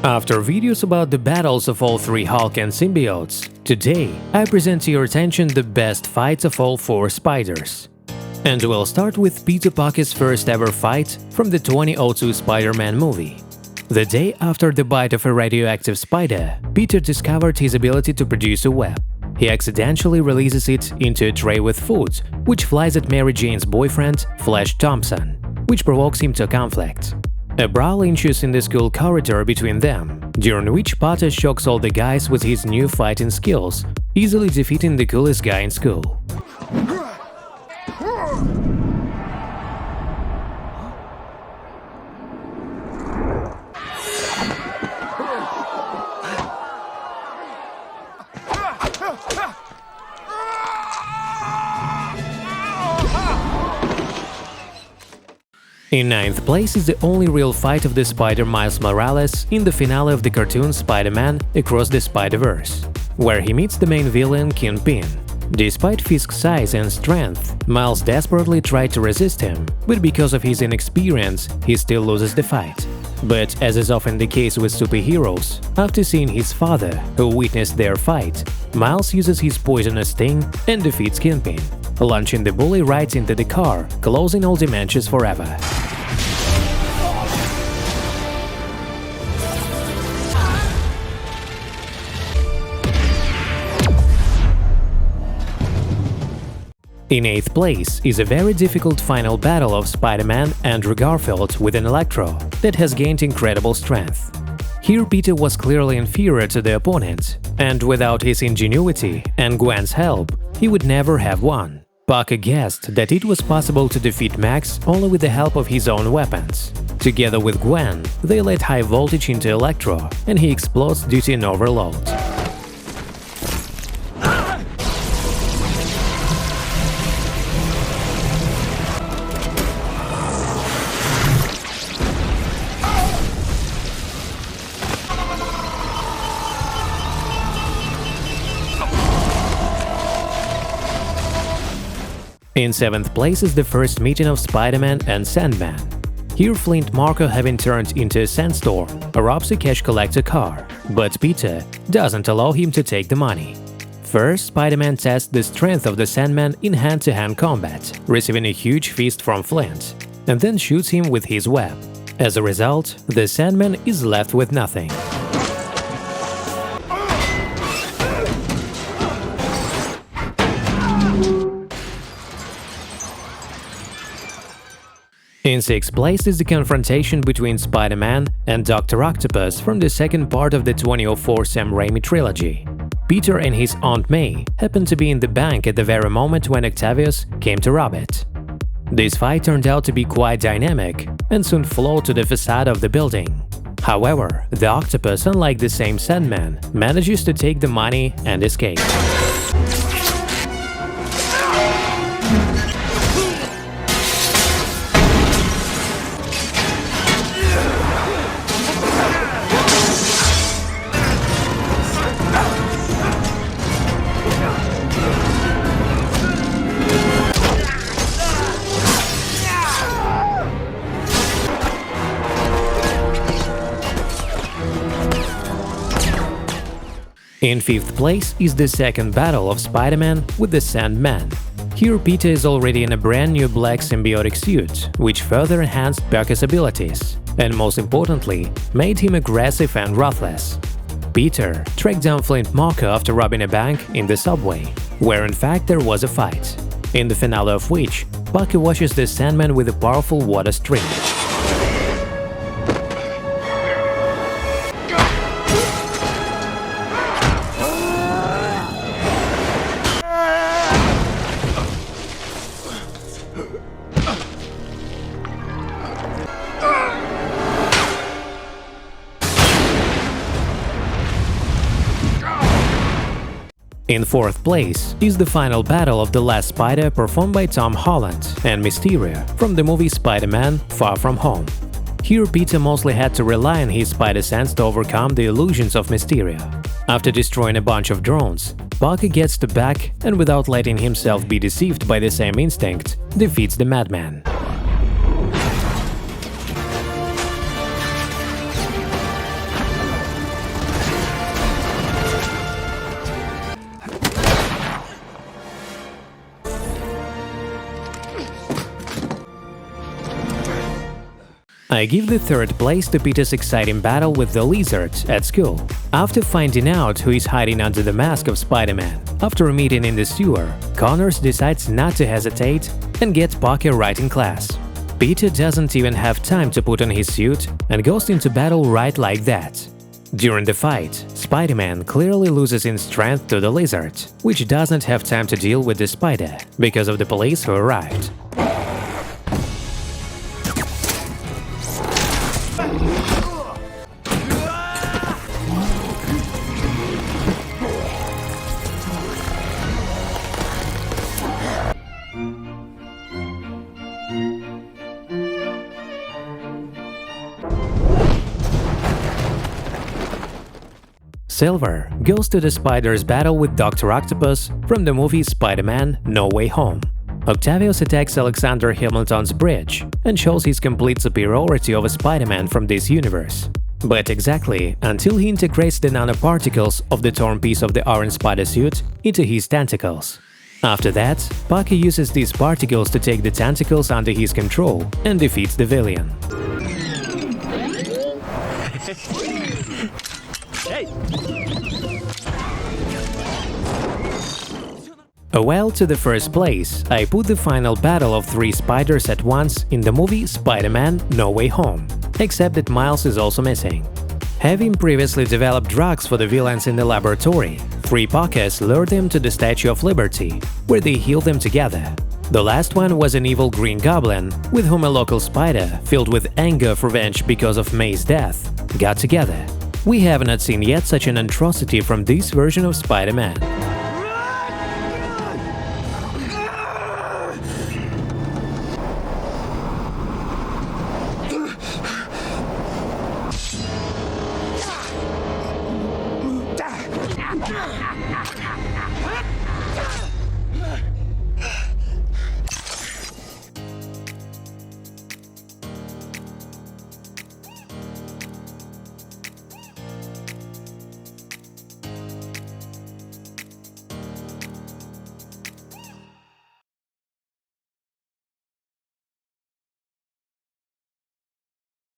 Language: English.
After videos about the battles of all three Hulk and symbiotes, today I present to your attention the best fights of all four spiders. And we'll start with Peter Parker's first ever fight from the 2002 Spider-Man movie. The day after the bite of a radioactive spider, Peter discovered his ability to produce a web. He accidentally releases it into a tray with food, which flies at Mary Jane's boyfriend, Flash Thompson, which provokes him to conflict. A brawl ensues in the school corridor between them, during which Potter shocks all the guys with his new fighting skills, easily defeating the coolest guy in school. In ninth place is the only real fight of the Spider Miles Morales in the finale of the cartoon Spider-Man Across the Spider-Verse, where he meets the main villain Kingpin. Despite Fisk's size and strength, Miles desperately tried to resist him, but because of his inexperience, he still loses the fight. But as is often the case with superheroes, after seeing his father, who witnessed their fight, Miles uses his poisonous sting and defeats Kingpin, launching the bully right into the car, closing all dimensions forever. In eighth place is a very difficult final battle of Spider-Man and Garfield with an Electro that has gained incredible strength. Here Peter was clearly inferior to the opponent, and without his ingenuity and Gwen's help, he would never have won. Parker guessed that it was possible to defeat Max only with the help of his own weapons. Together with Gwen, they let high voltage into Electro, and he explodes due to an overload. In seventh place is the first meeting of Spider-Man and Sandman. Here Flint Marko, having turned into a sandstorm, robs a cash collector car, but Peter doesn't allow him to take the money. First, Spider-Man tests the strength of the Sandman in hand-to-hand combat, receiving a huge fist from Flint, and then shoots him with his web. As a result, the Sandman is left with nothing. In sixth place is the confrontation between Spider-Man and Dr. Octopus from the second part of the 2004 Sam Raimi trilogy. Peter and his Aunt May happened to be in the bank at the very moment when Octavius came to rob it. This fight turned out to be quite dynamic and soon flowed to the facade of the building. However, the Octopus, unlike the same Sandman, manages to take the money and escape. In fifth place is the second battle of Spider-Man with the Sandman. Here Peter is already in a brand new black symbiotic suit, which further enhanced Parker's abilities, and most importantly, made him aggressive and ruthless. Peter tracked down Flint Marko after robbing a bank in the subway, where in fact there was a fight, in the finale of which Parker washes the Sandman with a powerful water stream. In fourth place is the final battle of the Last Spider performed by Tom Holland and Mysterio from the movie Spider-Man Far From Home. Here Peter mostly had to rely on his spider sense to overcome the illusions of Mysterio. After destroying a bunch of drones, Parker gets to back and without letting himself be deceived by the same instinct, defeats the Madman. I give the third place to Peter's exciting battle with the Lizard at school. After finding out who is hiding under the mask of Spider-Man, after a meeting in the sewer, Connors decides not to hesitate and gets Parker right in class. Peter doesn't even have time to put on his suit and goes into battle right like that. During the fight, Spider-Man clearly loses in strength to the Lizard, which doesn't have time to deal with the spider because of the police who arrived. Silver goes to the Spiders' battle with Dr. Octopus from the movie Spider-Man No Way Home. Octavius attacks Alexander Hamilton's bridge and shows his complete superiority over Spider-Man from this universe. But exactly until he integrates the nanoparticles of the torn piece of the orange spider suit into his tentacles. After that, Parker uses these particles to take the tentacles under his control and defeats the villain. Well, to the first place, I put the final battle of 3 spiders at once in the movie Spider-Man No Way Home, except that Miles is also missing. Having previously developed drugs for the villains in the laboratory, 3 Parkers lured them to the Statue of Liberty, where they healed them together. The last one was an evil green goblin, with whom a local spider, filled with anger of revenge because of May's death, got together. We have not seen yet such an atrocity from this version of Spider-Man.